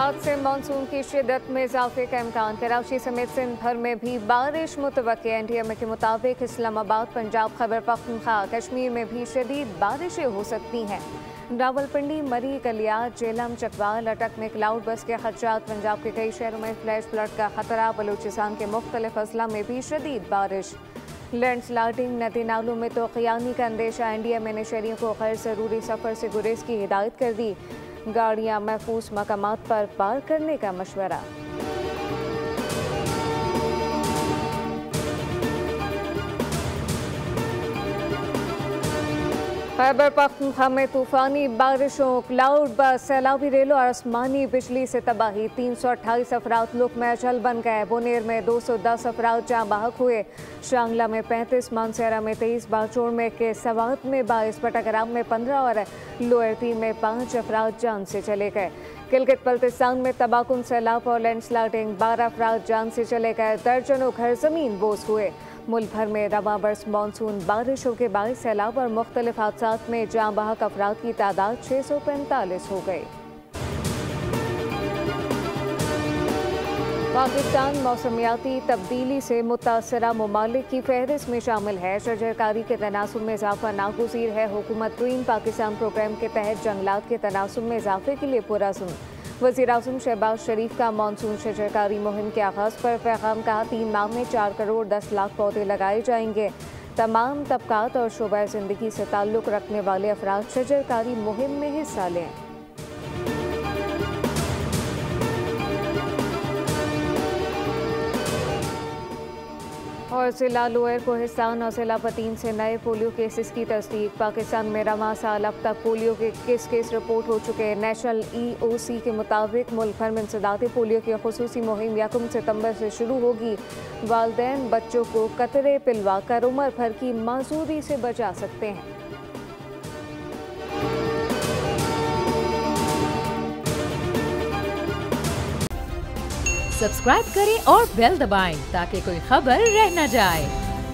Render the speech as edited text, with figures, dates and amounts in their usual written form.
आज से मानसून की शिद्दत में इजाफे का इम्कान। कराची समेत सिंध भर में भी बारिश मुतवक्के। एनडीएमए के मुताबिक इस्लामाबाद, पंजाब, खैबर पख्तूनख्वा, कश्मीर में भी शदीद बारिशें हो सकती हैं। रावलपिंडी, मरी, कलियात, जेलम, चकवाल, अटक में क्लाउड बस के खदशात। पंजाब के कई शहरों में फ्लैश फ्लड का खतरा। बलूचिस्तान के मुख्तलिफ अजला में भी शदीद बारिश। लैंडस्लाइडिंग, नदी नालों में तो क़ियामी का अंदेशा। एनडीएमए ने शहरियों को गैर ज़रूरी सफ़र से गुरेज की हिदायत कर दी। गाड़ियां महफूज मकामात पर पार करने का मशवरा। खैबर पख्तूनख्वा में तूफानी बारिशों, क्लाउड बस, सैलाबी रेलों और आसमानी बिजली से तबाही। 328 अफराद लुक में अचल बन गए। बुनेर में 210 अफराद जाँ बहक हुए। शांगला में 35, मानसेरा में 23, बाचोड़ में 21, सवात में 22, बटाग्राम में 15 और लोअर तीन में 5 अफराद जान से चले गए। गिलगित बल्तिस्तान में तबाहकुन सैलाब और लैंडस्लाइडिंग, 12 अफराद जान से चले गए। दर्जनों घर जमीन बोझ हुए। मुल्क भर में रवां बरस मानसून बारिशों के बायस सैलाब और मुख्तलिफ हादसात में जाँ बहक अफराद की तादाद 645 हो गई। पाकिस्तान मौसमियाती तब्दीली से मुतासरा ममालिक की फहरिस्त में शामिल है। शजरकारी के तनासुब में इजाफा नागुज़ीर है। हुकूमत ग्रीन पाकिस्तान प्रोग्राम के तहत जंगलात के तनासुब में इजाफे के लिए पुरअज़्म। वज़ीर-ए-आज़म शहबाज शरीफ का मानसून शजरकारी मुहिम के आगाज़ पर पैगाम। कहा 3 माह में 4 करोड़ 10 लाख पौधे लगाए जाएंगे। तमाम तबकात और शोबा ज़िंदगी से ताल्लुक़ रखने वाले अफराद शजरकारी मुहिम में हिस्सा लें। और ज़िला लोअर कोहिस्तान और ज़िला पतीन से नए पोलियो केसेस की तस्दीक। पाकिस्तान में रवां साल अब तक पोलियो के 21 केस रिपोर्ट हो चुके हैं। नेशनल EOC के मुताबिक मुल्क भर में इंसदादे पोलियो की खुसूसी मुहिम 1 सितंबर से शुरू होगी। वालिदैन बच्चों को कतरे पिलवा कर उम्र भर की माजूरी से बचा सकते हैं। सब्सक्राइब करें और बेल दबाएं ताकि कोई खबर रह न जाए।